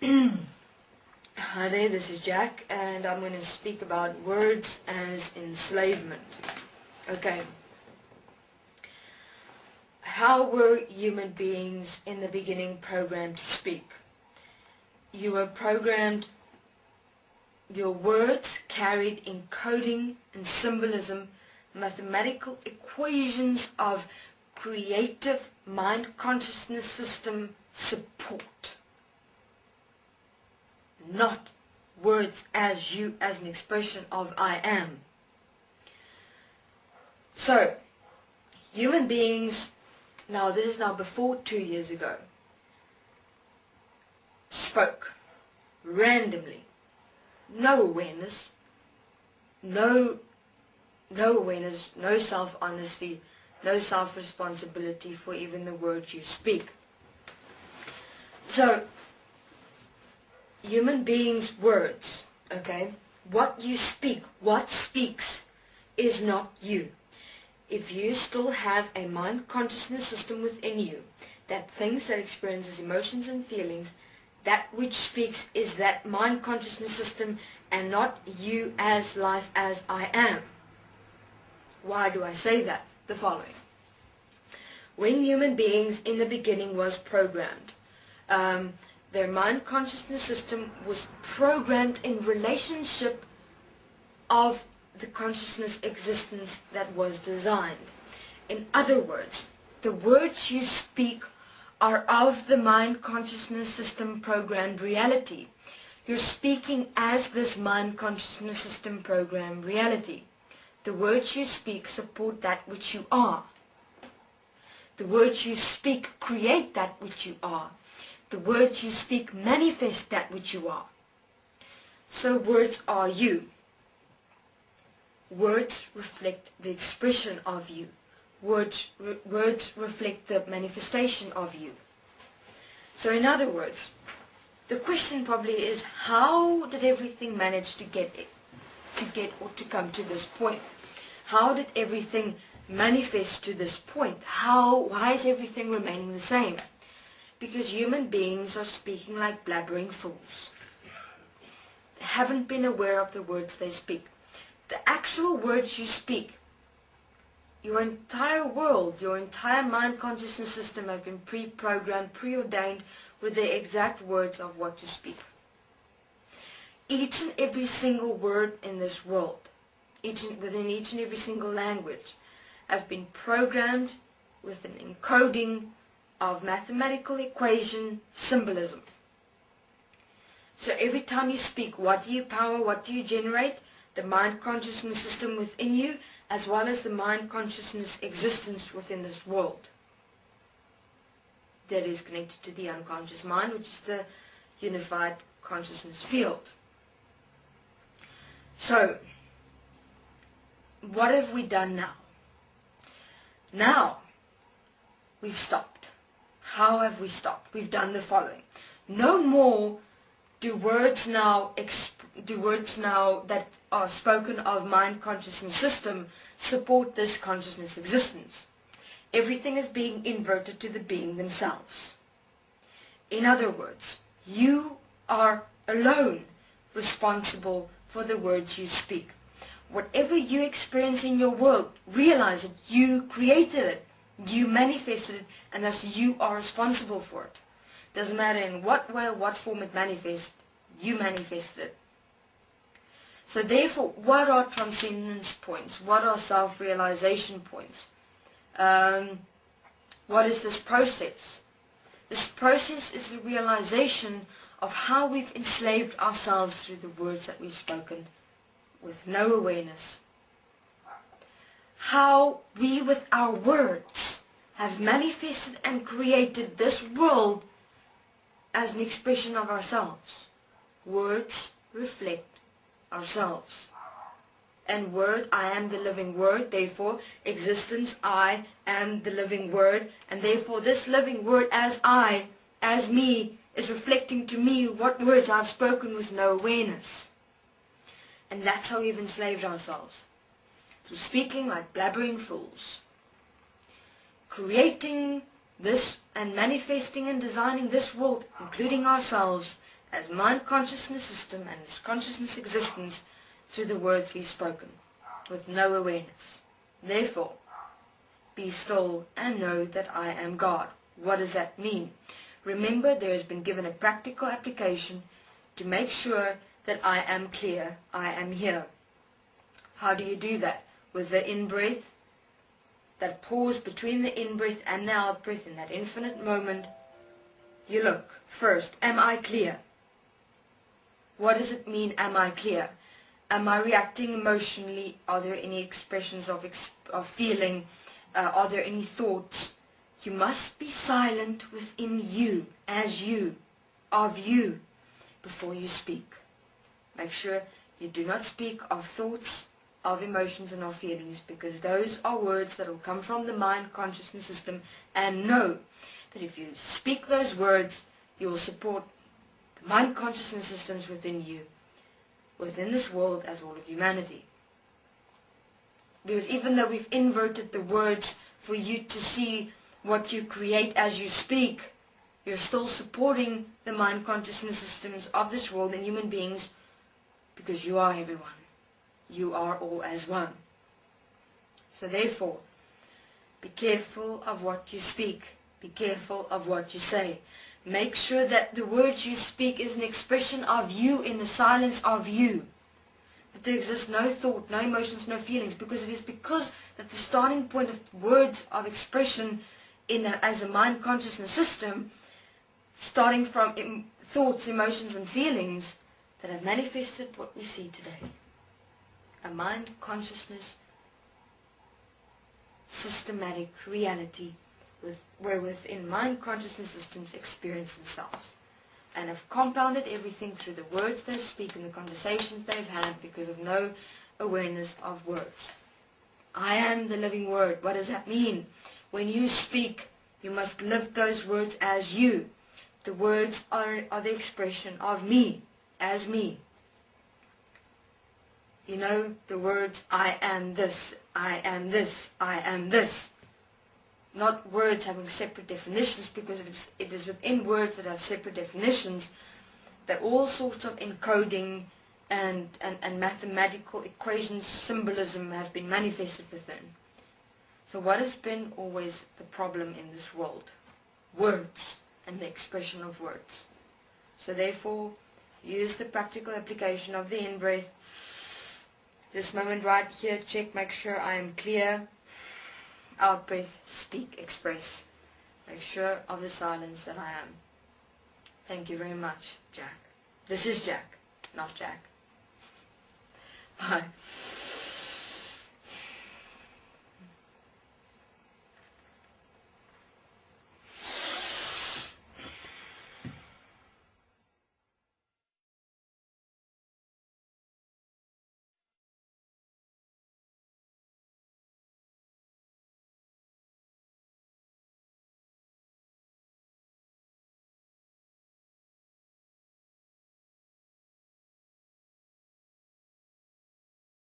Hi there, this is Jack, and I'm going to speak about words as enslavement. Okay. How were human beings in the beginning programmed to speak? You were programmed, your words carried encoding and symbolism, mathematical equations of creative mind consciousness system support. Not words as an expression of I am. So, human beings, now this is now before 2 years ago, spoke randomly. No awareness, no self-honesty, no self-responsibility for even the words you speak. So, human beings' words, okay, what you speak, what speaks is not you. If you still have a mind consciousness system within you that thinks, that experiences emotions and feelings, that which speaks is that mind consciousness system and not you as life as I am. Why do I say that? The following. When human beings in the beginning was programmed, their mind consciousness system was programmed in relationship of the consciousness existence that was designed. In other words, the words you speak are of the mind consciousness system programmed reality. You're speaking as this mind consciousness system programmed reality. The words you speak support that which you are. The words you speak create that which you are. The words you speak manifest that which you are. So words are you. Words reflect the expression of you. Words reflect the manifestation of you. So in other words, the question probably is, how did everything manage to come to this point? How did everything manifest to this point? Why is everything remaining the same? Because human beings are speaking like blabbering fools. They haven't been aware of the words they speak. The actual words you speak, your entire world, your entire mind consciousness system have been pre-programmed, preordained with the exact words of what to speak. Each and every single word in this world, within each and every single language, have been programmed with an encoding of mathematical equation symbolism. So every time you speak, what do you power, what do you generate? The mind consciousness system within you, as well as the mind consciousness existence within this world. That is connected to the unconscious mind, which is the unified consciousness field. So, what have we done now? Now, we've stopped. How have we stopped? We've done the following. No more do words now that are spoken of mind consciousness system support this consciousness existence. Everything is being inverted to the being themselves. In other words, you are alone responsible for the words you speak. Whatever you experience in your world, realize that you created it, you manifested it, and thus you are responsible for it. Doesn't matter in what way or what form it manifests, you manifested it. So therefore, what are transcendence points? What are self-realization points? What is this process? This process is the realization of how we've enslaved ourselves through the words that we've spoken with no awareness. How we with our words have manifested and created this world as an expression of ourselves. Words reflect ourselves. And word, I am the living word, therefore existence, I am the living word, and therefore this living word as I, as me, is reflecting to me what words I've spoken with no awareness. And that's how we've enslaved ourselves. Through speaking like blabbering fools. Creating this and manifesting and designing this world, including ourselves, as mind consciousness system and this consciousness existence through the words we've spoken, with no awareness. Therefore, be still and know that I am God. What does that mean? Remember, there has been given a practical application to make sure that I am clear, I am here. How do you do that? With the in-breath, that pause between the in-breath and the out-breath in that infinite moment. You look, first, am I clear? What does it mean, am I clear? Am I reacting emotionally? Are there any expressions of feeling? Are there any thoughts? You must be silent within you, as you, of you, before you speak. Make sure you do not speak of thoughts, of emotions and of feelings, because those are words that will come from the mind consciousness system, and know that if you speak those words, you will support the mind consciousness systems within you, within this world, as all of humanity. Because even though we've inverted the words for you to see what you create as you speak, you're still supporting the mind consciousness systems of this world and human beings, because you are everyone. You are all as one. So therefore, be careful of what you speak. Be careful of what you say. Make sure that the words you speak is an expression of you in the silence of you. That there exists no thought, no emotions, no feelings, because it is because that the starting point of words of expression as a mind consciousness system, starting from thoughts, emotions and feelings, that have manifested what we see today. A mind consciousness systematic reality where within mind consciousness systems experience themselves, and have compounded everything through the words they speak and the conversations they've had because of no awareness of words. I am the living word. What does that mean? When you speak, you must live those words as you. The words are the expression of me, as me. You know, the words, I am this, I am this, I am this. Not words having separate definitions, because it is within words that have separate definitions that all sorts of encoding and mathematical equations, symbolism have been manifested within. So what has been always the problem in this world? Words and the expression of words. So therefore, use the practical application of the in-breath. This moment right here, check, make sure I am clear. Out breath, speak, express. Make sure of the silence that I am. Thank you very much, Jack. This is Jack, not Jack. Bye.